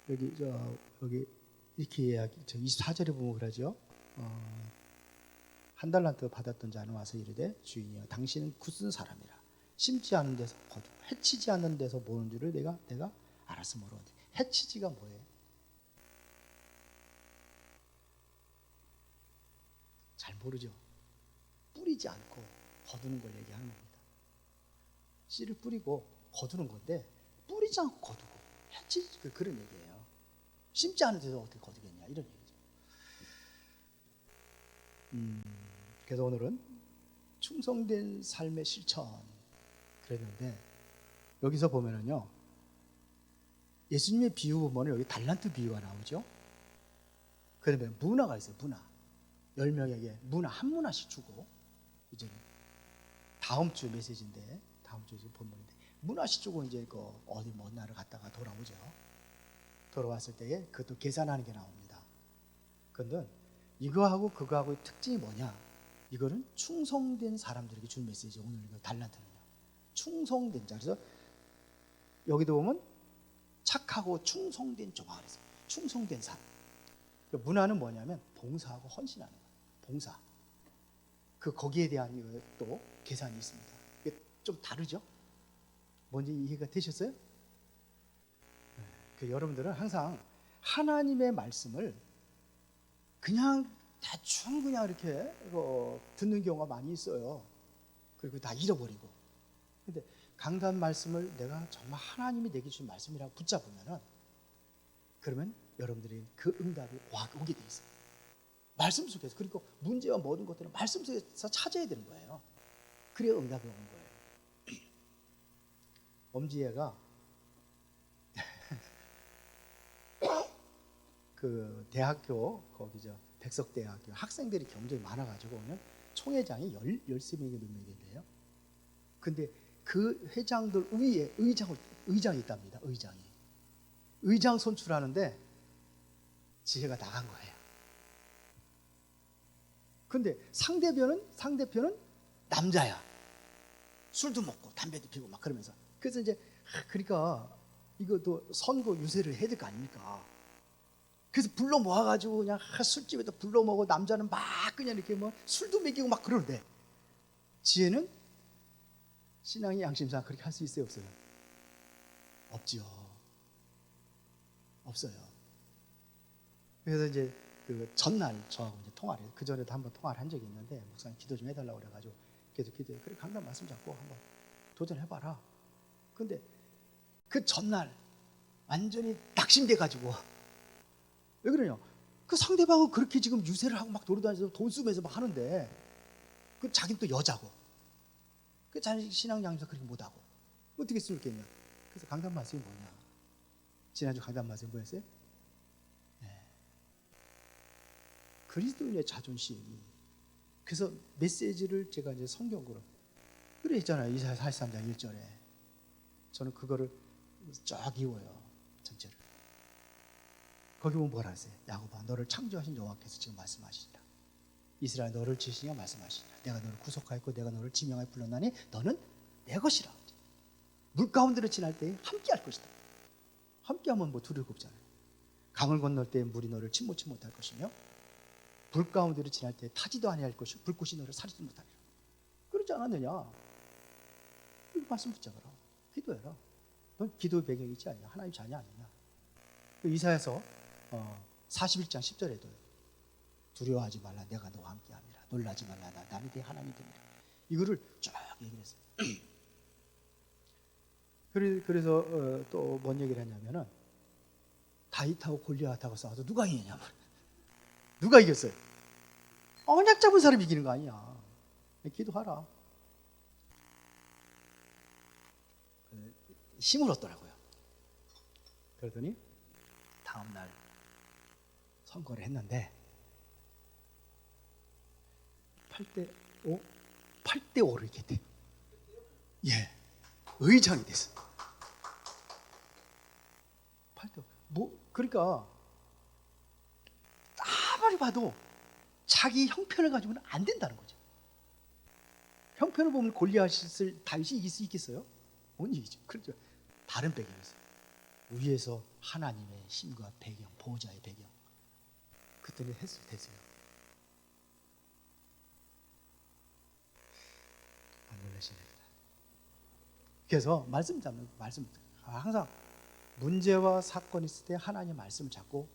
여기 이렇게 이야기 24절에 보면 그러죠. 한 달란트 받았던 자는 와서 이르되 주인이여 당신은 굳은 사람이라 심지 않은 데서 거두고 해치지 않는 데서 모는 줄을 내가 알았으므로. 해치지가 뭐예요? 잘 모르죠. 뿌리지 않고 거두는 걸 얘기하는 겁니다. 씨를 뿌리고 거두는 건데 뿌리지 않고 거두고 해치지 그런 얘기예요. 심지 않은 데서 어떻게 거두겠냐 이런 얘기죠. 그래서 오늘은 충성된 삶의 실천 그랬는데 여기서 보면은요 예수님의 비유 보면 여기 달란트 비유가 나오죠. 그러면 문화가 있어요. 문화 10명에게 문화 한 문화씩 주고 이제 다음 주 메시지인데 다음 주 본문인데 문화씩 주고 이제 어디 먼 나라를 갔다가 돌아오죠. 돌아왔을 때에 그것도 계산하는 게 나옵니다. 그런데 이거하고 그거하고의 특징이 뭐냐? 이거는 충성된 사람들에게 준 메시지. 오늘 이거 달란트는요. 충성된 자. 그래서 여기도 보면 착하고 충성된 조가 그랬어요. 충성된 사람. 문화는 뭐냐면 봉사하고 헌신하는 거예요. 봉사. 거기에 대한 또 계산이 있습니다. 이게 좀 다르죠? 뭔지 이해가 되셨어요? 여러분들은 항상 하나님의 말씀을 그냥 대충 그냥 이렇게 듣는 경우가 많이 있어요. 그리고 다 잃어버리고. 근데 강단 말씀을 내가 정말 하나님이 내게 주신 말씀이라고 붙잡으면은 그러면 여러분들이 그 응답이 오게 돼 있어요. 말씀 속에서. 그리고 문제와 모든 것들은 말씀 속에서 찾아야 되는 거예요. 그래야 응답이 오는 거예요. 엄지혜가 그 대학교 거기죠 백석대학교 학생들이 굉장히 많아가지고 오늘 총회장이 13명이 넘는데요. 근데 그 회장들 위에 의장이 있답니다. 의장 선출하는데 지혜가 나간 거예요. 근데 상대편은 남자야. 술도 먹고 담배도 피우고 막 그러면서. 그래서 이제 그러니까 이것도 선거 유세를 해야 될 거 아닙니까? 그래서 불러 모아가지고 그냥 술집에도 불러 먹고 남자는 막 그냥 이렇게 술도 먹이고 막 그러는데 지혜는 신앙의 양심상 그렇게 할 수 있어요, 없어요? 없지요. 없어요. 그래서 이제 그 전날 저하고 이제 통화를 해요. 그 전에도 한번 통화를 한 적이 있는데 목사님 기도 좀 해달라고 그래가지고 계속 기도해. 그래 강단 말씀 잡고 한번 도전해봐라. 근데 그 전날 완전히 낙심돼가지고 왜 그러냐? 그 상대방은 그렇게 지금 유세를 하고 막 돌아다니면서 돈 쓰면서 막 하는데 그 자기는 또 여자고 그 자기 신앙 양에서 그렇게 못하고 어떻게 쓸 수 있겠냐? 그래서 강단 말씀이 뭐냐? 지난주 강단 말씀이 뭐였어요? 그리스도인의 자존심. 그래서 메시지를 제가 이제 성경으로 그래 있잖아요. 이사야 43장 1절에 저는 그거를 쫙 이어요. 전체를. 거기 보면 뭐라 했어요? 야곱아 너를 창조하신 여호와께서 지금 말씀하시니라. 이스라엘 너를 지으시니가 말씀하시니라. 내가 너를 구속하였고 내가 너를 지명하여 불렀나니 너는 내 것이라. 물 가운데로 지날 때에 함께 할 것이다. 함께하면 두려울 거 없잖아요. 강을 건널 때에 물이 너를 침몰치 못할 것이며 불 가운데로 지날 때에 타지도 아니할 것이고 불꽃이 너를 사리지 못하리라. 그러지 않았느냐? 이 말씀 붙잡아라. 기도해라. 넌 기도의 배경이 있지 않냐? 하나님 자녀 아니냐? 이사야서 41장 10절에도 두려워하지 말라 내가 너와 함께함이라. 놀라지 말라 나 남이 네 하나님이 되리라. 이거를 쫙 얘기를 했어요. 그래서 또 뭔 얘기를 했냐면은 다윗하고 골리앗하고 싸워서 누가 이기냐면 누가 이겼어요? 언약 잡은 사람이 이기는 거 아니야. 기도하라. 힘을 얻더라고요. 그러더니 다음날 선거를 했는데 8대5를 이겼대요. 예, 의장이 됐어. 8대5. 그러니까 아무리 봐도 자기 형편을 가지고는 안 된다는 거죠. 형편을 보면 골리앗을 다윗이 이길 수 있겠어요? 못 이기죠. 그렇죠. 다른 배경이 있어요. 위에서 하나님의 힘과 배경, 보호자의 배경. 그때는 됐어요. 안 놀라시네요. 그래서 말씀 항상 문제와 사건이 있을 때 하나님의 말씀을 잡고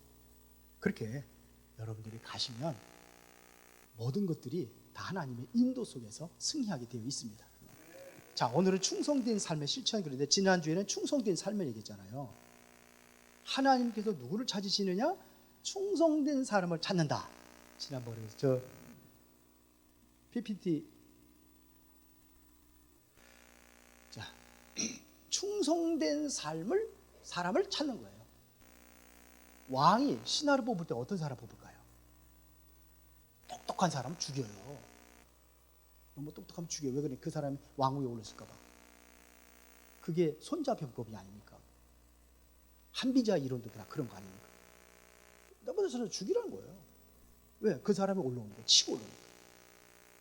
그렇게 여러분들이 가시면 모든 것들이 다 하나님의 인도 속에서 승리하게 되어 있습니다. 자, 오늘은 충성된 삶의 실천. 그런데 지난주에는 충성된 삶을 얘기했잖아요. 하나님께서 누구를 찾으시느냐? 충성된 사람을 찾는다. 지난번에 저 PPT. 자, 충성된 사람을 찾는 거예요. 왕이 신하를 뽑을 때 어떤 사람 뽑을까요? 똑똑한 사람 죽여요. 너무 똑똑하면 죽여요. 왜 그래? 그 사람이 왕위에 올랐을까 봐. 그게 손자병법이 아닙니까? 한비자 이론도 다 그런 거 아닙니까? 나보다 사람 죽이라는 거예요. 왜? 그 사람이 올라오니까, 치고 올라오니까.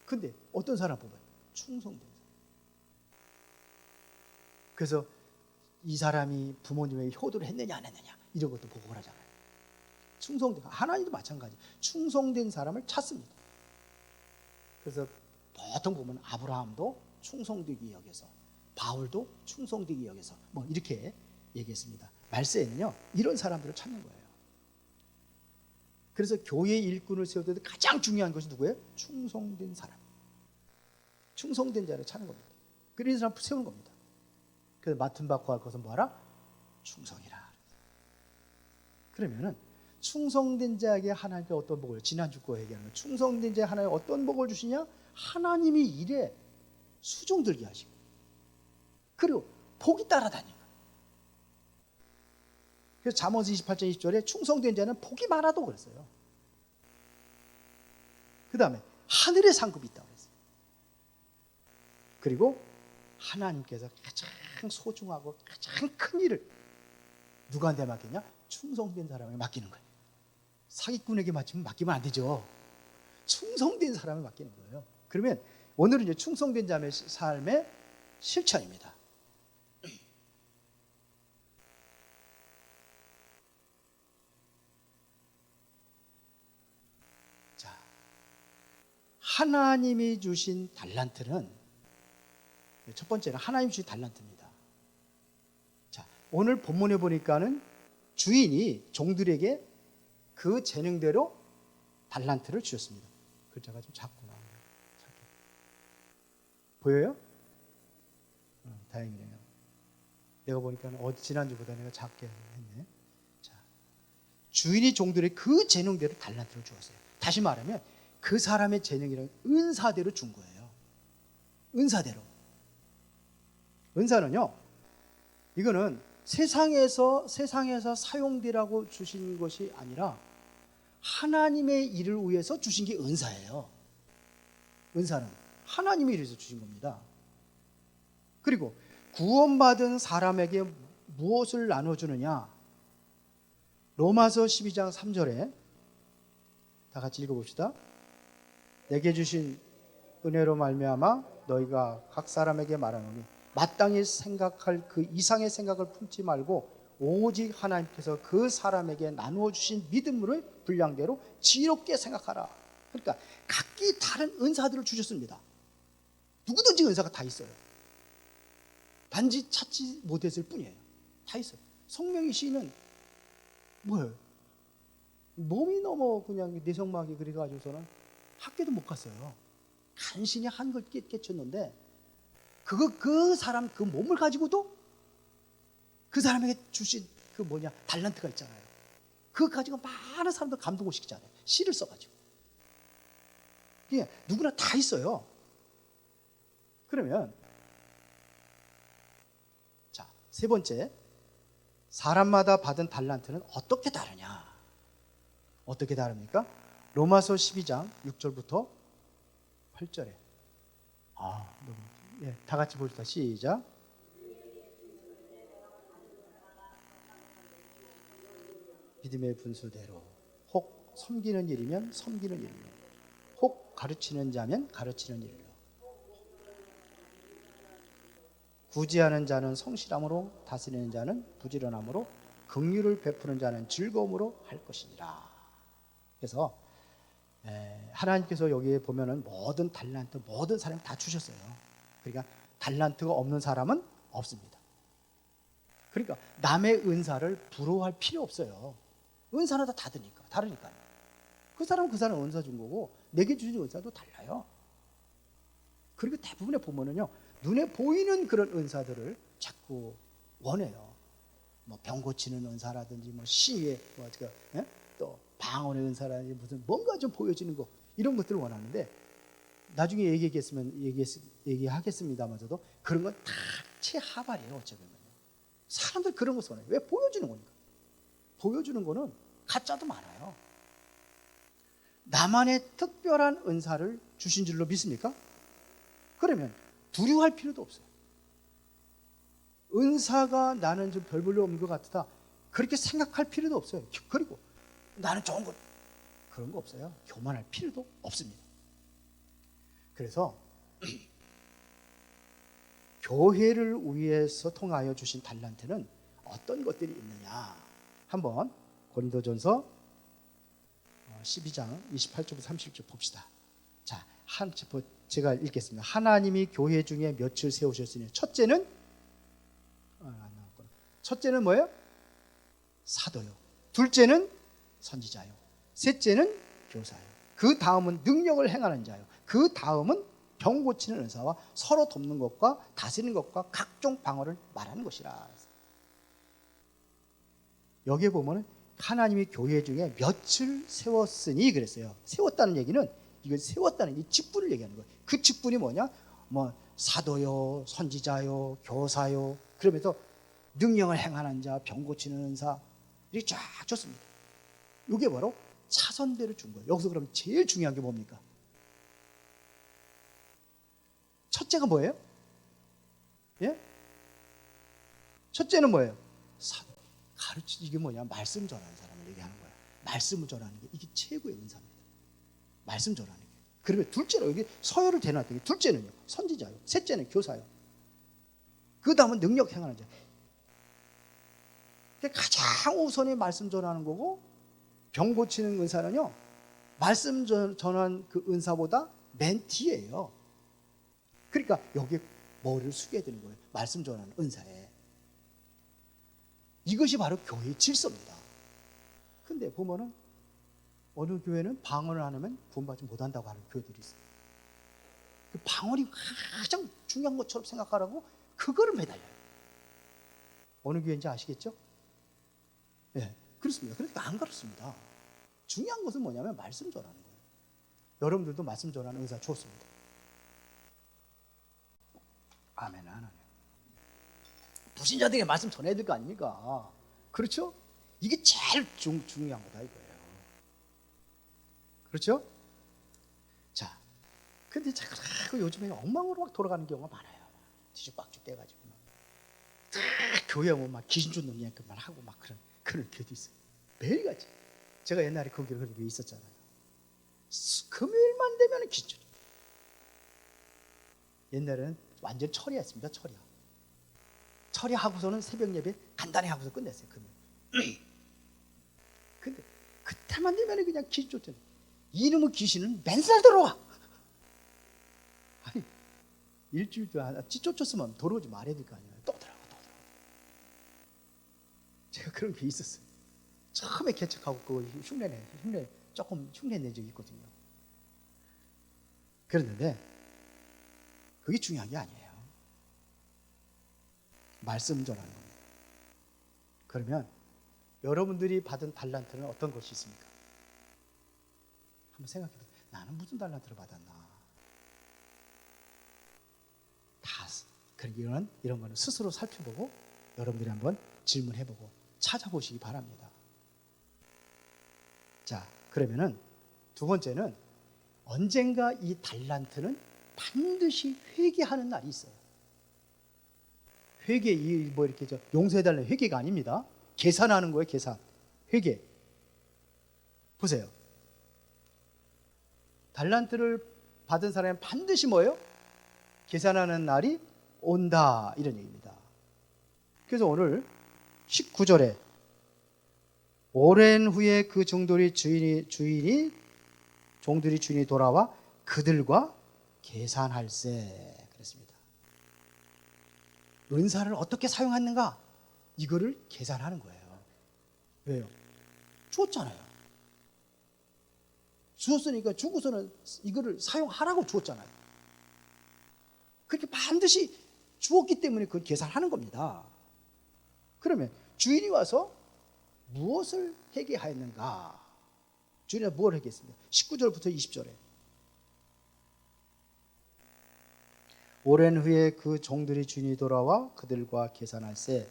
근데 어떤 사람 뽑아요? 충성된 사람. 그래서 이 사람이 부모님에게 효도를 했느냐 안 했느냐 이런 것도 보고를 하잖아요. 충성된, 하나님도 마찬가지. 충성된 사람을 찾습니다. 그래서 보통 보면 아브라함도 충성되게 여겨서, 바울도 충성되게 여겨서 뭐 이렇게 얘기했습니다. 말세에는요 이런 사람들을 찾는 거예요. 그래서 교회 일꾼을 세울 때 가장 중요한 것이 누구예요? 충성된 사람. 충성된 자를 찾는 겁니다. 그런 사람 세우는 겁니다. 그래서 맡은 바 구할 것은 뭐하라? 충성이라. 그러면은 충성된 자에게 하나님께 어떤 복을, 지난주 거 얘기하는 충성된 자에 하나님 어떤 복을 주시냐? 하나님이 일에 수종들게 하시고 그리고 복이 따라다니는 거예요. 그래서 잠언서 28장 20절에 충성된 자는 복이 많아도 그랬어요. 그 다음에 하늘의 상급이 있다고 그랬어요. 그리고 하나님께서 가장 소중하고 가장 큰 일을 누구한테 맡기냐? 충성된 사람에게 맡기는 거예요. 사기꾼에게 맡기면 안 되죠. 충성된 사람을 맡기는 거예요. 그러면 오늘은 이제 충성된 자의 삶의 실천입니다. 자, 하나님이 주신 달란트는, 첫 번째는 하나님이 주신 달란트입니다. 자, 오늘 본문에 보니까는 주인이 종들에게 그 재능대로 달란트를 주셨습니다. 글자가 좀 작구나. 보여요? 다행이네요. 내가 보니까 지난주보다 내가 작게 했네. 자, 주인이 종들에게 그 재능대로 달란트를 주었어요. 다시 말하면 그 사람의 재능이란 은사대로 준 거예요. 은사대로. 은사는요, 이거는 세상에서 사용되라고 주신 것이 아니라 하나님의 일을 위해서 주신 게 은사예요. 은사는 하나님의 일을 위해서 주신 겁니다. 그리고 구원받은 사람에게 무엇을 나눠주느냐? 로마서 12장 3절에 다 같이 읽어봅시다. 내게 주신 은혜로 말미암아 너희가 각 사람에게 말하노니 마땅히 생각할 그 이상의 생각을 품지 말고 오직 하나님께서 그 사람에게 나누어 주신 믿음을 분량대로 지혜롭게 생각하라. 그러니까 각기 다른 은사들을 주셨습니다. 누구든지 은사가 다 있어요. 단지 찾지 못했을 뿐이에요. 다 있어요. 성명희 씨는 뭐예요? 몸이 너무 그냥 내성막이 그래가지고서는 학교도 못 갔어요. 간신히 한 걸 깨쳤는데 그 사람 그 몸을 가지고도 그 사람에게 주신 달란트가 있잖아요. 그거 가지고 많은 사람들 감동을 시키잖아요. 시를 써가지고. 누구나 다 있어요. 그러면 자, 세 번째, 사람마다 받은 달란트는 어떻게 다르냐? 어떻게 다릅니까? 로마서 12장 6절부터 8절에 다 같이 봅시다. 시작. 믿음의 분수대로 혹 섬기는 일이면 섬기는 일로, 혹 가르치는 자면 가르치는 일로, 구제하는 자는 성실함으로, 다스리는 자는 부지런함으로, 긍휼을 베푸는 자는 즐거움으로 할 것이니라. 그래서 하나님께서 여기에 보면은 모든 달란트, 모든 사람이 다 주셨어요. 그러니까 달란트가 없는 사람은 없습니다. 그러니까 남의 은사를 부러워할 필요 없어요. 은사는 다 다르니까요. 그 사람은 그 사람 은사 준 거고, 내게 주신 은사도 달라요. 그리고 대부분의 보면은요, 눈에 보이는 그런 은사들을 자꾸 원해요. 뭐 병 고치는 은사라든지, 뭐 시의 또 방언의 은사라든지, 무슨 뭔가 좀 보여지는 거, 이런 것들을 원하는데, 나중에 얘기하겠습니다마저도 그런 건 다 최하발이에요. 어찌 보면 사람들 그런 거 원해요. 왜? 보여주는 거니까. 보여주는 거는 가짜도 많아요. 나만의 특별한 은사를 주신 줄로 믿습니까? 그러면 두려워할 필요도 없어요. 은사가 나는 좀 별 볼일 없는 것 같다, 그렇게 생각할 필요도 없어요. 그리고 나는 좋은 것, 그런 거 없어요. 교만할 필요도 없습니다. 그래서 교회를 위해서 통하여 주신 달란트는 어떤 것들이 있느냐, 한번 고린도전서 12장 28절부터 30절 봅시다. 자, 제가 읽겠습니다. 하나님이 교회 중에 몇을 세우셨으니, 첫째는 뭐예요? 사도요. 둘째는 선지자요. 셋째는 교사요. 그 다음은 능력을 행하는 자요. 그 다음은 병 고치는 은사와 서로 돕는 것과 다스리는 것과 각종 방언을 말하는 것이라. 여기에 보면 하나님이 교회 중에 몇을 세웠으니 그랬어요. 세웠다는 얘기는, 이걸 세웠다는 이 직분을 얘기하는 거예요. 그 직분이 뭐냐? 뭐 사도요, 선지자요, 교사요, 그러면서 능력을 행하는 자, 병 고치는 은사, 이렇게 쫙 줬습니다. 이게 바로 차선대를 준 거예요. 여기서 그럼 제일 중요한 게 뭡니까? 첫째가 뭐예요? 예? 첫째는 뭐예요? 이게 뭐냐? 말씀 전하는 사람을 얘기하는 거야. 말씀을 전하는 게 이게 최고의 은사입니다. 말씀 전하는 게. 그러면 둘째로 여기 서열을 대놨더니, 둘째는요, 선지자요. 셋째는 교사요. 그 다음은 능력 행하는 자. 가장 우선이 말씀 전하는 거고, 병 고치는 은사는요, 말씀 전한 그 은사보다 맨 뒤에요. 그러니까 여기에 머리를 숙여야 되는 거예요. 말씀 전하는 은사에. 이것이 바로 교회의 질서입니다. 근데 보면은 어느 교회는 방언을 안 하면 구원받지 못한다고 하는 교회들이 있어요. 그 방언이 가장 중요한 것처럼 생각하라고 그거를 매달려요. 어느 교회인지 아시겠죠? 네, 그렇습니다. 그러니까 안 그렇습니다. 중요한 것은 뭐냐면 말씀 전하는 거예요. 여러분들도 말씀 전하는 은사 주었습니다. 아멘. 하나님, 불신자들에게 말씀 전해야 될 거 아닙니까? 그렇죠? 이게 제일 중요한 거다 이거예요. 그렇죠? 자, 근데 자꾸 요즘에 엉망으로 막 돌아가는 경우가 많아요. 뒤죽박죽 떼가지고 교회 오면 막 귀신 쫓는 놈이야만 하고 막 그런 교회도 있어요. 매일같이. 제가 옛날에 거기 그런 게 있었잖아요. 금요일만 되면 귀신 쫓. 옛날에는 완전 철야였습니다. 철야하고서는 새벽 예배 간단히 하고서 끝냈어요. 금요일. 근데 그때만 되면 그냥 귀신 쫓잖아요. 이놈의 귀신은 맨날 들어와. 아니, 일주일도 하나 쫓았으면 들어오지 말아야 될 거 아니에요. 또 들어가고. 제가 그런 게 있었어요. 처음에 개척하고 그거 조금 흉내 낸 적이 있거든요. 그랬는데 그게 중요한 게 아니에요. 말씀 전하는 겁니다. 그러면 여러분들이 받은 달란트는 어떤 것이 있습니까? 한번 생각해 보세요. 나는 무슨 달란트를 받았나? 이런 거는 스스로 살펴보고 여러분들이 한번 질문해보고 찾아보시기 바랍니다. 자, 그러면은 두 번째는 언젠가 이 달란트는 반드시 회개하는 날이 있어요. 회개, 뭐 이렇게 용서해달라는 회개가 아닙니다. 계산하는 거예요, 계산. 회개. 보세요. 달란트를 받은 사람은 반드시 뭐예요? 계산하는 날이 온다, 이런 얘기입니다. 그래서 오늘 19절에 오랜 후에 그 종들이 주인이 돌아와 그들과 계산할세 그랬습니다. 은사를 어떻게 사용하는가, 이거를 계산하는 거예요. 왜요? 주었잖아요. 주었으니까 주고서는 이거를 사용하라고 주었잖아요. 그렇게 반드시 주었기 때문에 그걸 계산하는 겁니다. 그러면 주인이 와서 무엇을 하게 하였는가? 주인이 무엇을 하게 했습니까? 19절부터 20절에 오랜 후에 그 종들이 주인이 돌아와 그들과 계산할세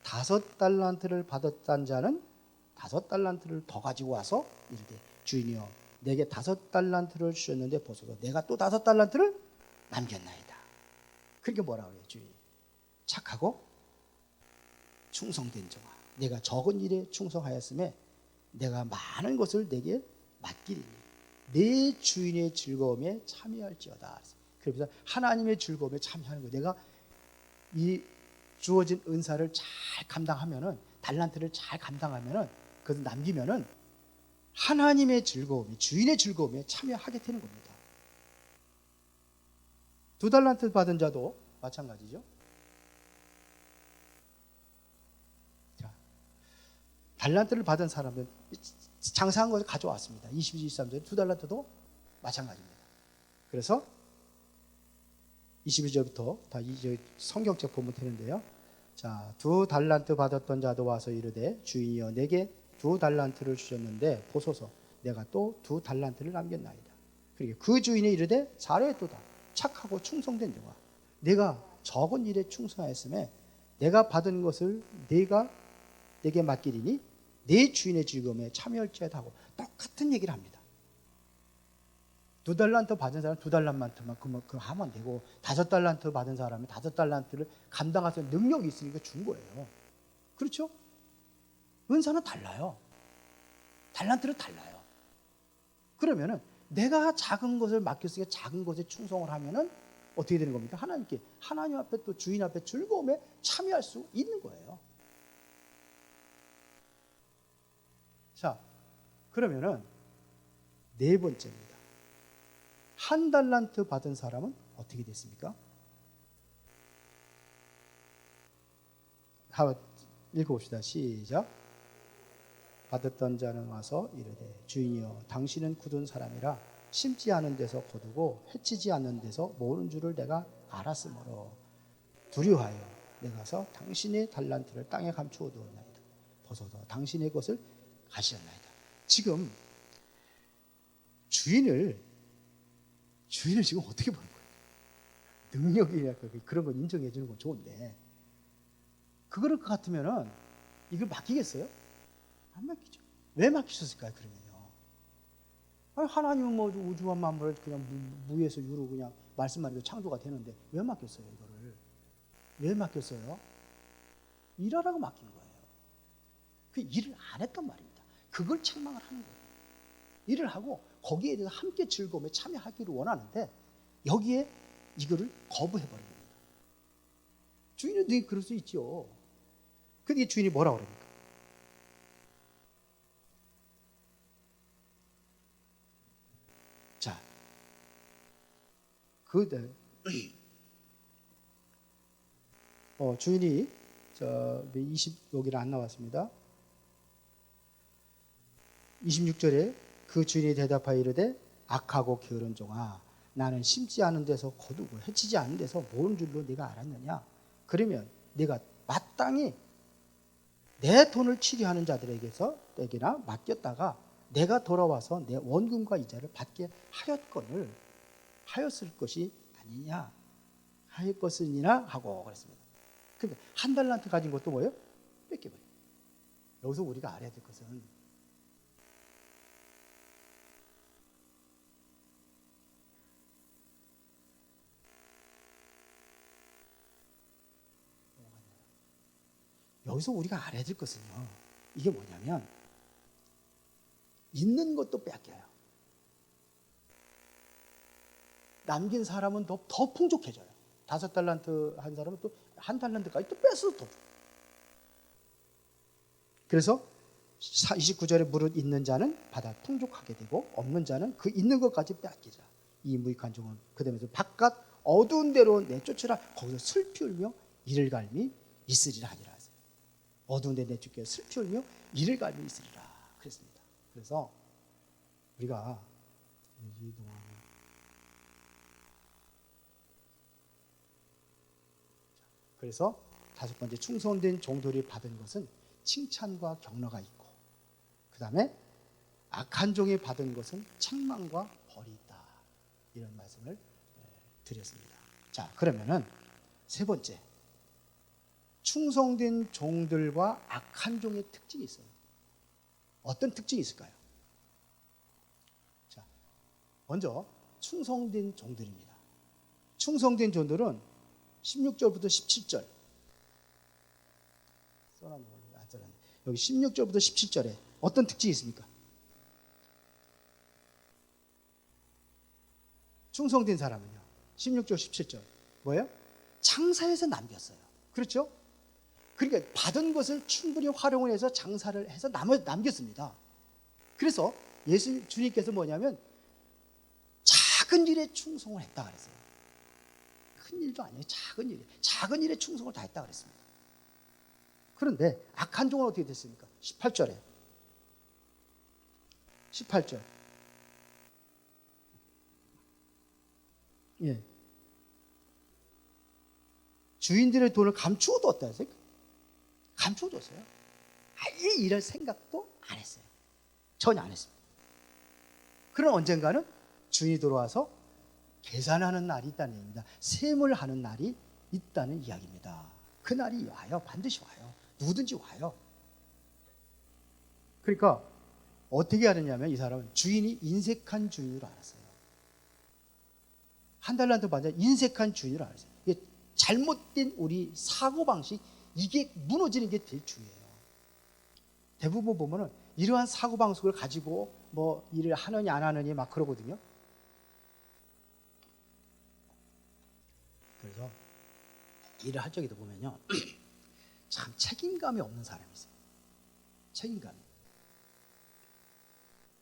5달란트를 받았단 자는 5달란트를 더 가지고 와서 이르되 주인이여 내게 5달란트를 주셨는데 보소서 내가 또 5달란트를 남겼나이다. 그러니까 뭐라 그래요? 주인이 착하고 충성된 종아 내가 적은 일에 충성하였음에 내가 많은 것을 내게 맡기리니 내 주인의 즐거움에 참여할지어다. 그래서 하나님의 즐거움에 참여하는 거예요. 내가 이 주어진 은사를 잘 감당하면은, 달란트를 잘 감당하면은, 그것을 남기면은 하나님의 즐거움이, 주인의 즐거움에 참여하게 되는 겁니다. 2달란트 받은 자도 마찬가지죠. 자, 달란트를 받은 사람은 장사한 것을 가져왔습니다. 22, 23절 2달란트도 마찬가지입니다. 그래서 22절부터 다 이제 성경책 보면 되는데요. 자, 2달란트 받았던 자도 와서 이르되 주인이여 내게 2달란트를 주셨는데 보소서 내가 또 2달란트를 남겼나이다. 그리고 그 주인이 이르되 잘했도다. 착하고 충성된 종아 내가 적은 일에 충성하였음에 내가 받은 것을 내게 맡기리니 내 주인의 즐거움에 참여할지어다 하고 똑같은 얘기를 합니다. 2달란트 받은 사람은 2달란트만 그 하면 되고 5달란트 받은 사람은 5달란트를 감당할 수 있는 능력이 있으니까 준 거예요. 그렇죠? 은사는 달라요. 달란트는 달라요. 그러면은 내가 작은 것을 맡겼으니까 작은 것에 충성을 하면은 어떻게 되는 겁니까? 하나님 앞에 또 주인 앞에 즐거움에 참여할 수 있는 거예요. 자, 그러면은 4번째입니다. 1달란트 받은 사람은 어떻게 됐습니까? 한번 읽어봅시다. 시작. 받았던 자는 와서 이르되 주인이여 당신은 굳은 사람이라 심지 않은 데서 거두고 해치지 않는 데서 모으는 줄을 내가 알았으므로 두려워하여 내가 가서 당신의 달란트를 땅에 감추어 두었나이다. 벗어서 당신의 것을 가시었나이다. 지금 주인을 지금 어떻게 보는 거예요? 능력이나 그런 걸 인정해 주는 건 좋은데 그거를 것 같으면은 이걸 맡기겠어요? 안 맡기죠. 왜 맡기셨을까요? 그러면요. 아니, 하나님은 뭐 우주와 만물을 그냥 무에서 유로 그냥 말씀만 해도 창조가 되는데 왜 맡겼어요? 이거를 왜 맡겼어요? 일하라고 맡긴 거예요. 그 일을 안 했단 말입니다. 그걸 책망을 하는 거예요. 일을 하고 거기에 대해서 함께 즐거움에 참여하기를 원하는데 여기에 이거를 거부해버린 겁니다. 주인은 네 그럴 수 있죠. 근데 주인이 뭐라고 그럽니까? 자, 주인이 20 여기는 안 나왔습니다. 26절에 그 주인이 대답하여 이르되 악하고 게으른 종아 나는 심지 않은 데서 거두고 해치지 않은 데서 모은 줄로 네가 알았느냐? 그러면 네가 마땅히 내 돈을 치료하는 자들에게나 맡겼다가 내가 돌아와서 내 원금과 이자를 받게 하였을 것이 아니냐? 하였 것이니라 하고 그랬습니다. 그러니까 1달란트 가진 것도 뭐예요? 뺏겨버려요. 여기서 우리가 알아야 될 것은 이게 뭐냐면 있는 것도 뺏겨요. 남긴 사람은 더 풍족해져요. 5달란트 한 사람은 또 1달란트까지 또 뺏어 또. 그래서 29절에 무릇 있는 자는 받아 풍족하게 되고 없는 자는 그 있는 것까지 빼앗기자. 이 무익한 종은 그다음에 바깥 어두운 데로 내쫓으라. 거기서 슬피 울며 이를 갈미 있으리라 하니라. 어두운 데 내쫓겨 슬피 울며 이를 갈미 있으리라 그랬습니다. 그래서 우리가 그래서 5번째 충성된 종들이 받은 것은 칭찬과 격려가 있고, 그 다음에 악한 종이 받은 것은 책망과 벌이 있다. 이런 말씀을 드렸습니다. 자, 그러면은 3번째, 충성된 종들과 악한 종의 특징이 있어요. 어떤 특징이 있을까요? 자, 먼저 충성된 종들입니다. 충성된 종들은 16절부터 17절 써놨네. 안 써놨네. 여기 16절부터 17절에 어떤 특징이 있습니까? 충성된 사람은요, 16절 17절 뭐예요? 장사해서 남겼어요. 그렇죠? 그러니까 받은 것을 충분히 활용을 해서 장사를 해서 남겼습니다. 그래서 주님께서 뭐냐면 작은 일에 충성을 했다 그랬어요. 큰 일도 아니에요. 작은 일에 충성을 다 했다 그랬습니다. 그런데 악한 종은 어떻게 됐습니까? 18절 예. 주인들의 돈을 감추어도 어때요? 감추어줬어요. 아예 일할 생각도 안 했어요. 전혀 안 했습니다. 그럼 언젠가는 주인이 돌아와서 계산하는 날이 있다는 얘기입니다. 세무를 하는 날이 있다는 이야기입니다. 그 날이 와요. 반드시 와요. 누구든지 와요. 그러니까 어떻게 하느냐면 이 사람은 주인이 인색한 주인으로 알았어요. 1달란트 받아 인색한 주인으로 알았어요. 이게 잘못된 우리 사고방식, 이게 무너지는 게 제일 중요해요. 대부분 보면은 이러한 사고방식을 가지고 뭐 일을 하느냐 안 하느냐 막 그러거든요. 그래서 일을 할 적에도 보면요, 참 책임감이 없는 사람이 있어요. 책임감이.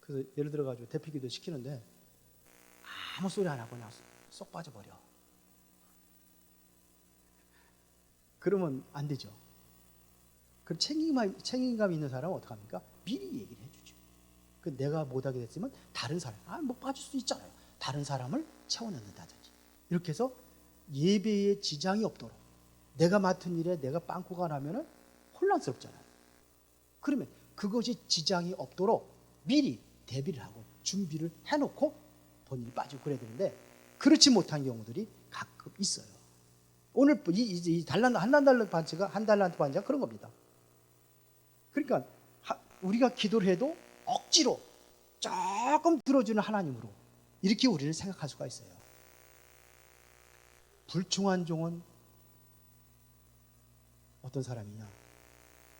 그래서 예를 들어가지고 대피기도 시키는데 아무 소리 안 하고 그냥 쏙 빠져버려. 그러면 안 되죠. 그럼 책임감이 있는 사람은 어떡합니까? 미리 얘기를 해주죠. 그 내가 못하게 됐으면 다른 사람, 뭐 빠질 수 있잖아요. 다른 사람을 채워넣는다든지. 이렇게 해서 예배에 지장이 없도록, 내가 맡은 일에 내가 빵꾸가 나면은 혼란스럽잖아요. 그러면 그것이 지장이 없도록 미리 대비를 하고 준비를 해놓고 본인이 빠지고 그래야 되는데, 그렇지 못한 경우들이 가끔 있어요. 오늘 이 한 달란트 반지가 그런 겁니다. 그러니까 우리가 기도를 해도 억지로 조금 들어주는 하나님으로 이렇게 우리를 생각할 수가 있어요. 불충한 종은 어떤 사람이냐?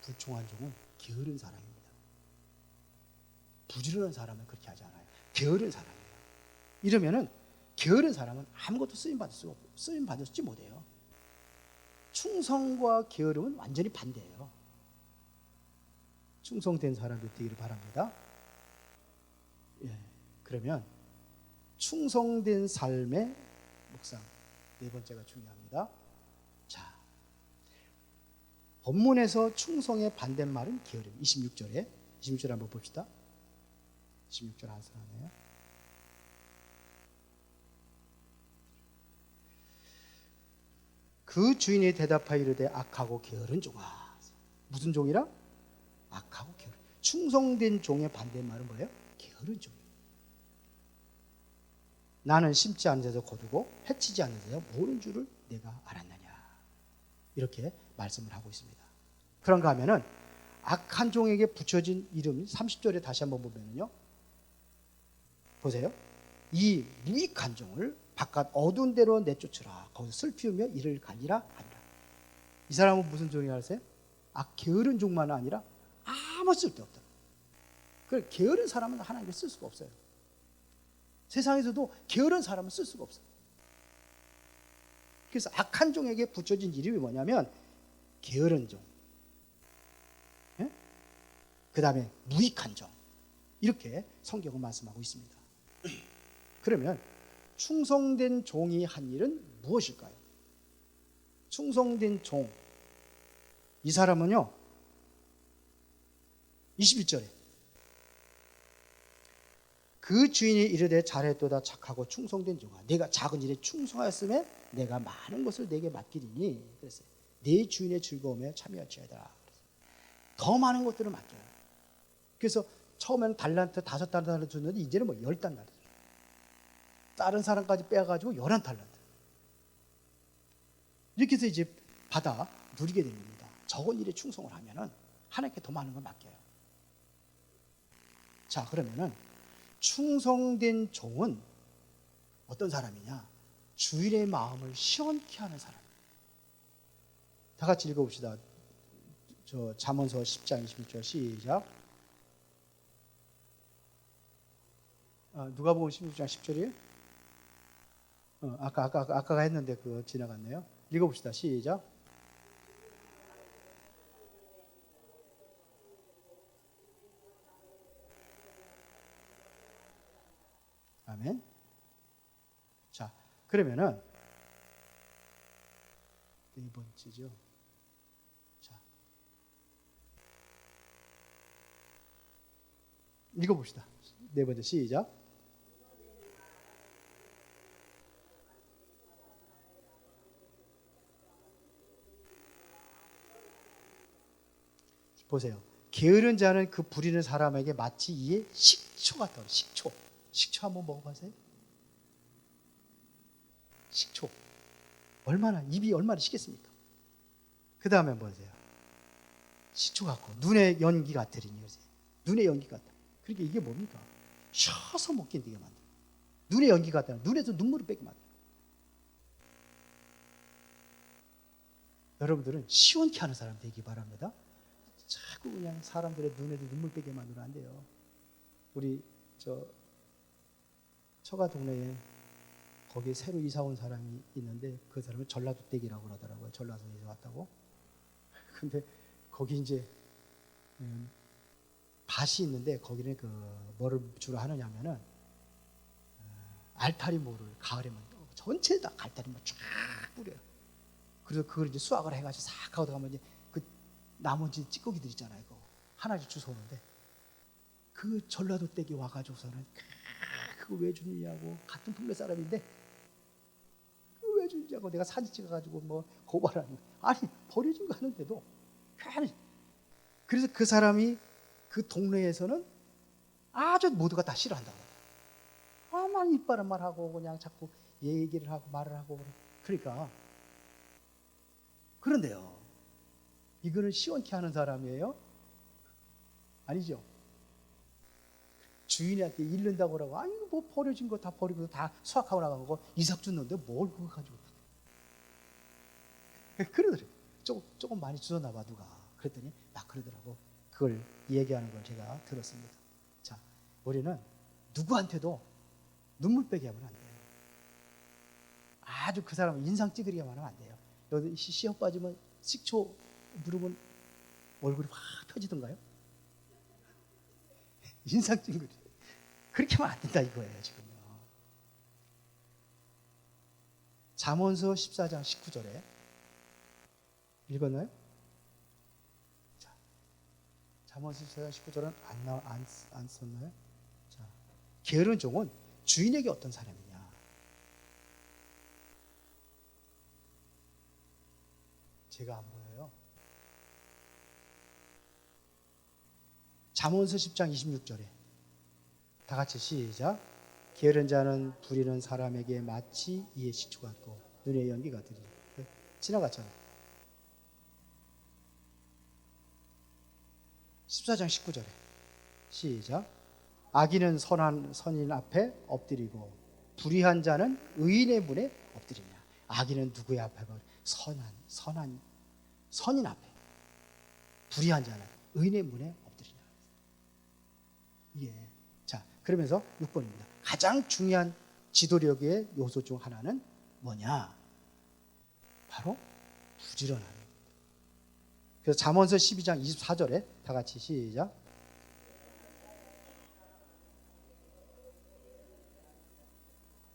불충한 종은 게으른 사람입니다. 부지런한 사람은 그렇게 하지 않아요. 게으른 사람이에요. 이러면은 게으른 사람은 아무것도 쓰임받지 못해요. 충성과 게으름은 완전히 반대예요. 충성된 사람이 되기를 바랍니다. 예, 그러면 충성된 삶의 묵상, 4번째가 중요합니다. 자, 본문에서 충성의 반대말은 게으름. 26절에 한번 봅시다. 26절 안쓰러워요. 그 주인이 대답하여 이르되 악하고 게으른 종아. 무슨 종이라? 악하고 게으른. 충성된 종의 반대말은 뭐예요? 게으른 종이에요. 나는 심지 않은 데서 거두고 해치지 않는 데서 모르는 줄을 내가 알았느냐. 이렇게 말씀을 하고 있습니다. 그런가 하면은 악한 종에게 붙여진 이름이 30절에 다시 한번 보면요, 보세요. 이 무익한 종을 바깥 어두운 데로 내쫓으라. 거기서 슬피 울며 이를 갈리라 하니라. 이 사람은 무슨 종이 알았어요? 게으른 종만 아니라 아무 쓸데없다. 그 게으른 사람은 하나님께 쓸 수가 없어요. 세상에서도 게으른 사람은 쓸 수가 없어요. 그래서 악한 종에게 붙여진 이름이 뭐냐면 게으른 종, 예? 그 다음에 무익한 종, 이렇게 성경은 말씀하고 있습니다. 그러면 충성된 종이 한 일은 무엇일까요? 충성된 종, 이 사람은요 21절에 그 주인이 이르되 잘했도다 착하고 충성된 종아, 내가 작은 일에 충성하였으면 내가 많은 것을 내게 맡기리니, 그랬어요. 내 주인의 즐거움에 참여할지어다. 더 많은 것들을 맡겨요. 그래서 처음에는 달란트 5달란트 줬는데 이제는 뭐 10달란트, 다른 사람까지 빼가지고 11달란트, 이렇게 해서 이제 받아 누리게 됩니다. 적은 일에 충성을 하면은 하나님께 더 많은 걸 맡겨요. 자, 그러면은 충성된 종은 어떤 사람이냐? 주인의 마음을 시원케 하는 사람. 다 같이 읽어봅시다. 저 잠언서 10장 26절 시작. 누가 보면 16장 10절이에요? 아까 했는데 그거 지나갔네요. 읽어봅시다. 시작. 아멘. 자, 그러면은 네 번째죠. 자, 읽어봅시다. 네 번째 시작. 보세요. 게으른 자는 그 부리는 사람에게 마치 이에 식초 같다. 식초. 식초 한번 먹어보세요. 식초. 입이 얼마나 식겠습니까? 그 다음에 보세요. 식초 같고 눈에 연기 같으리니, 눈에 연기 같다. 그러니까 이게 뭡니까? 쉬어서 못 견디게 만들어. 눈에 연기 같다. 눈에서 눈물을 빼게 만들어. 여러분들은 시원케 하는 사람 되기 바랍니다. 자꾸 그냥 사람들의 눈에도 눈물 빼게 만들면 안 돼요. 우리 처가 동네에 거기에 새로 이사 온 사람이 있는데 그 사람은 전라도 댁이라고 그러더라고요. 전라도에서 이사 왔다고. 근데 거기 이제 밭이 있는데 거기는 뭐를 주로 하느냐면은 알타리모를 가을에만 전체 다 알타리모 쫙 뿌려요. 그래서 그걸 이제 수확을 해가지고 싹 하고 가면 이제 그 나머지 찌꺼기들 있잖아요. 그거 하나씩 주워오는데 그 전라도 댁이 와가지고서는 그거 왜 주느냐고, 같은 동네 사람인데 그거 왜 주느냐고 내가 사진 찍어가지고 뭐 고발하는 거야. 아니 버려진 거 하는데도 괜히. 그래서 그 사람이 그 동네에서는 아주 모두가 다 싫어한다고. 아만 이빠른 말 하고 그냥 자꾸 얘기를 하고 말을 하고. 그러니까 그런데요, 이거는 시원케 하는 사람이에요? 아니죠. 주인한테 잃는다고 그러고, 아니 뭐 버려진 거 다 버리고 다 수확하고 나가고 이삭 줬는데 뭘 그거 가지고. 그러더래요. 조금 많이 주셨나 봐 누가. 그랬더니 막 그러더라고. 그걸 얘기하는 걸 제가 들었습니다. 자, 우리는 누구한테도 눈물 빼게 하면 안 돼요. 아주 그 사람을 인상 찌그리게 하면 안 돼요. 여기 시험 빠지면 식초 누르면 얼굴이 확 펴지던가요? 인상 찌그리. 그렇게 하면 안 된다 이거예요 지금요. 잠언서 14장 19절에 읽었나요? 자, 잠언서 14장 19절은 안 썼나요? 자, 게으른 종은 주인에게 어떤 사람이냐? 제가 안 보여요. 잠언서 10장 26절에 다 같이 시작. 게으른 자는 부리는 사람에게 마치 이에 식초 같고 눈에 연기 같으리. 지나갔잖아요. 14장 19절에 시작. 악인은 선인 앞에 엎드리고 불의한 자는 의인의 문에 엎드리냐. 악인은 누구의 앞에? 선인 앞에. 불의한 자는 의인의 문에 엎드리냐. 예. 자, 그러면서 6번입니다. 가장 중요한 지도력의 요소 중 하나는 뭐냐? 바로 부지런함. 그래서 잠언서 12장 24절에 다 같이 시작.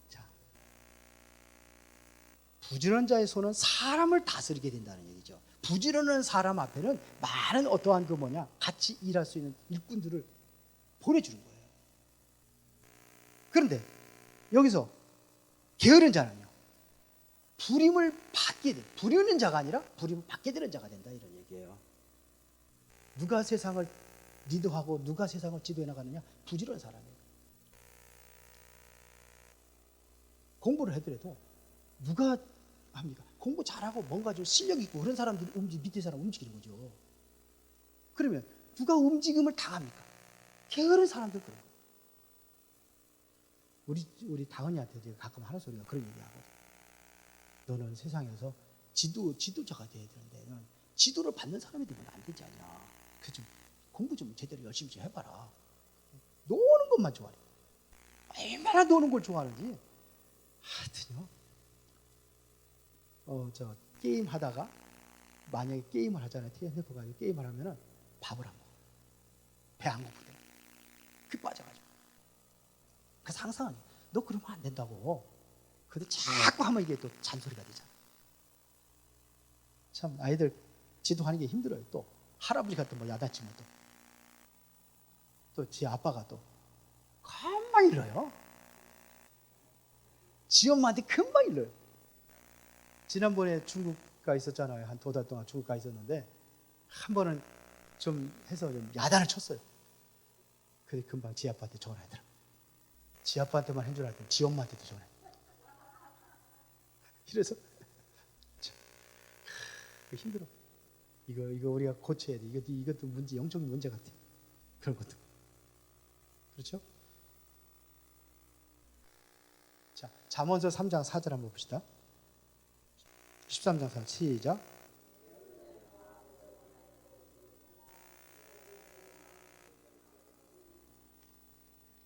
자, 부지런한 자의 손은 사람을 다스리게 된다는 얘기죠. 부지런한 사람 앞에는 많은 어떠한 같이 일할 수 있는 일꾼들을 보내주는 거예요. 그런데 여기서 게으른 자는요, 부림을 받게 돼. 부리는 자가 아니라 부림을 받게 되는 자가 된다, 이런 얘기예요. 누가 세상을 리드하고 누가 세상을 지도해 나가느냐? 부지런한 사람이에요. 공부를 하더라도 누가 합니까? 공부 잘하고 뭔가 좀 실력 있고 그런 사람들이 밑에 사람 움직이는 거죠. 그러면 누가 움직임을 당합니까? 게으른 사람들 그런 거예요. 우리 다은이한테 제가 가끔 하는 소리가 그런 얘기하거든요. 너는 세상에서 지도자가 돼야 되는데 너는 지도를 받는 사람이 되면 안 되지 않냐. 그래서 좀 공부 좀 제대로 열심히 좀 해봐라. 노는 것만 좋아해. 얼마나 노는 걸 좋아하는지. 하여튼요. 게임 하다가 만약에 게임을 하잖아요. TNF 가지고 게임을 하면은 밥을 안 먹어. 배 안 고프대. 그 빠져가지고. 그래서 항상 너 그러면 안 된다고. 근데 자꾸 하면 이게 또 잔소리가 되잖아. 참 아이들 지도하는 게 힘들어요. 또 할아버지가 또 야단치면 또 지 아빠가 또 금방 일러요. 지 엄마한테 금방 일러요. 지난번에 중국 가 있었잖아요. 한 2달 동안 중국 가 있었는데 한 번은 좀 해서 좀 야단을 쳤어요. 그래 금방 지 아빠한테 전화하더라. 지 아빠한테만 한 줄 알았더니 지 엄마한테도 전화해. 이래서 힘들어. 이거 우리가 고쳐야 돼. 이것도 영적인 문제 같아. 그런 것도. 그렇죠? 자, 잠언서 3장 4절 한번 봅시다. 13장 4절 시작.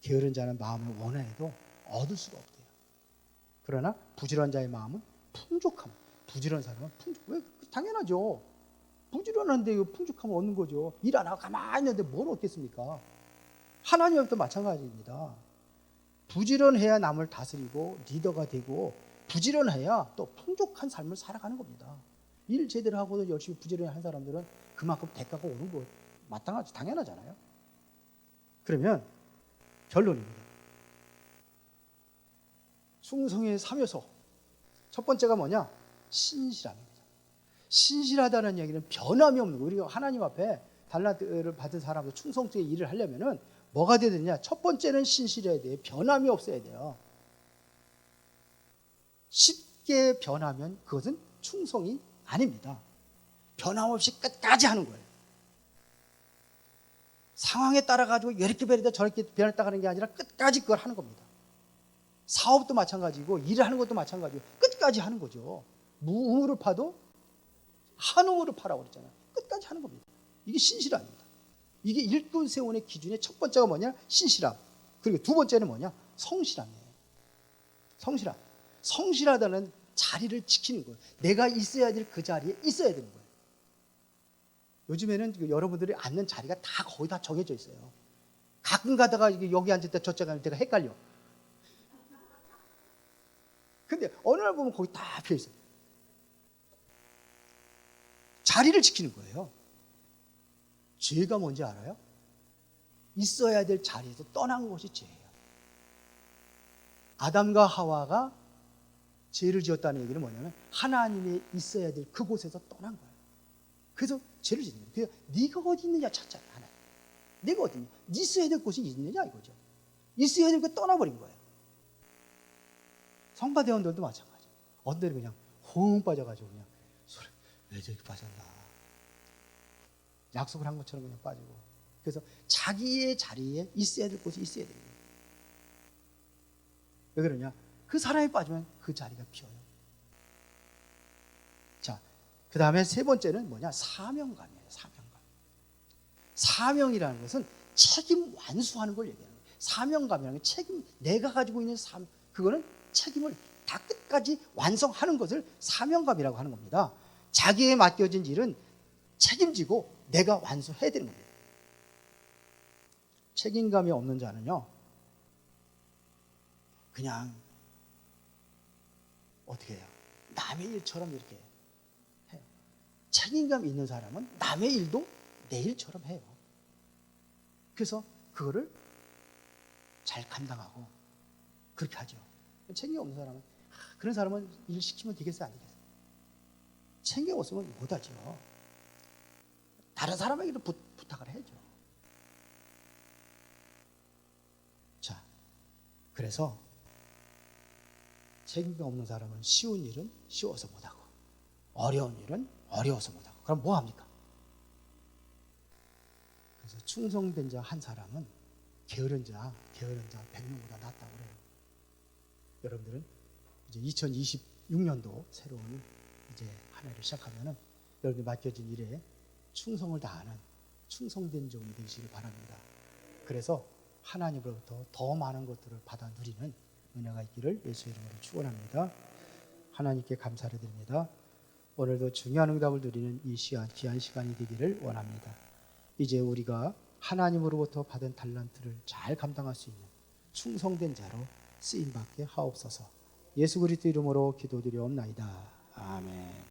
게으른 자는 마음을 원해도 얻을 수가 없대요. 그러나 부지런한 자의 마음은 풍족함. 부지런한 사람은 왜? 당연하죠. 부지런한데 풍족함을 얻는 거죠. 일 안 하고 가만히 있는데 뭘 얻겠습니까? 하나님도 마찬가지입니다. 부지런해야 남을 다스리고 리더가 되고 부지런해야 또 풍족한 삶을 살아가는 겁니다. 일 제대로 하고도 열심히 부지런히 한 사람들은 그만큼 대가가 오는 거 마땅하지, 당연하잖아요. 그러면 결론입니다. 충성의 3요소. 첫 번째가 뭐냐? 신실함입니다. 신실하다는 얘기는 변함이 없는 거예요. 우리가 하나님 앞에 달란트를 받은 사람도 충성되게 일을 하려면은 뭐가 돼야 되냐? 첫 번째는 신실해야 돼요. 변함이 없어야 돼요. 쉽게 변하면 그것은 충성이 아닙니다. 변함없이 끝까지 하는 거예요. 상황에 따라 가지고 이렇게 변했다 저렇게 변했다 하는 게 아니라 끝까지 그걸 하는 겁니다. 사업도 마찬가지고 일을 하는 것도 마찬가지고 끝까지 하는 거죠. 무우물을 파도 한우물을 파라고 그랬잖아요. 끝까지 하는 겁니다. 이게 신실함입니다. 이게 일꾼 세운의 기준의 첫 번째가 뭐냐? 신실함. 그리고 두 번째는 뭐냐? 성실함이에요. 성실함. 성실하다는 자리를 지키는 거예요. 내가 있어야 될 그 자리에 있어야 되는 거예요. 요즘에는 여러분들이 앉는 자리가 다 거의 다 정해져 있어요. 가끔 가다가 여기 앉을 때 저쪽 앉을 때가 헷갈려. 근데 어느 날 보면 거기 다 비어 있어요. 자리를 지키는 거예요. 죄가 뭔지 알아요? 있어야 될 자리에서 떠난 것이 죄예요. 아담과 하와가 죄를 지었다는 얘기는 뭐냐면 하나님이 있어야 될 그곳에서 떠난 거예요. 그래서 죄를 짓는 거예요. 그래서 네가 어디 있느냐 찾잖아요. 하나님. 네가 어디 있냐? 네 있어야 될 곳이 있느냐 이거죠. 있어야 될 거 떠나버린 거예요. 성바대원들도 마찬가지. 어떤 그냥 호응 빠져가지고 그냥 소리 왜 저기 빠졌나. 약속을 한 것처럼 그냥 빠지고. 그래서 자기의 자리에 있어야 될 곳이 있어야 돼요. 왜 그러냐? 그 사람이 빠지면 그 자리가 비어요. 자, 그 다음에 세 번째는 뭐냐? 사명감이에요. 사명감. 사명이라는 것은 책임 완수하는 걸 얘기하는 거예요. 사명감이라는 게 책임, 내가 가지고 있는 그거는 책임을 다 끝까지 완성하는 것을 사명감이라고 하는 겁니다. 자기에 맡겨진 일은 책임지고 내가 완수해야 되는 겁니다. 책임감이 없는 자는요, 그냥 어떻게 해요? 남의 일처럼 이렇게 해요. 책임감 있는 사람은 남의 일도 내 일처럼 해요. 그래서 그거를 잘 감당하고 그렇게 하죠. 책임 없는 사람은, 그런 사람은 일 시키면 되겠어요, 안 되겠어요? 책임 없으면 못하죠. 다른 사람에게도 부탁을 해야죠. 자, 그래서 책임감 없는 사람은 쉬운 일은 쉬워서 못하고 어려운 일은 어려워서 못하고, 그럼 뭐 합니까? 그래서 충성된 자 한 사람은 게으른 자 100명보다 낫다고 그래요. 여러분들은 이제 2026년도 새로운 이제 한 해를 시작하면은 여러분이 맡겨진 일에 충성을 다하는 충성된 종이 되시길 바랍니다. 그래서 하나님으로부터 더 많은 것들을 받아 누리는 은혜가 있기를 예수 이름으로 축원합니다. 하나님께 감사를 드립니다. 오늘도 중요한 응답을 누리는 이 시간, 귀한 시간이 되기를 원합니다. 이제 우리가 하나님으로부터 받은 달란트를 잘 감당할 수 있는 충성된 자로 쓰임받게 하옵소서. 예수 그리스도 이름으로 기도드리옵나이다. 아멘.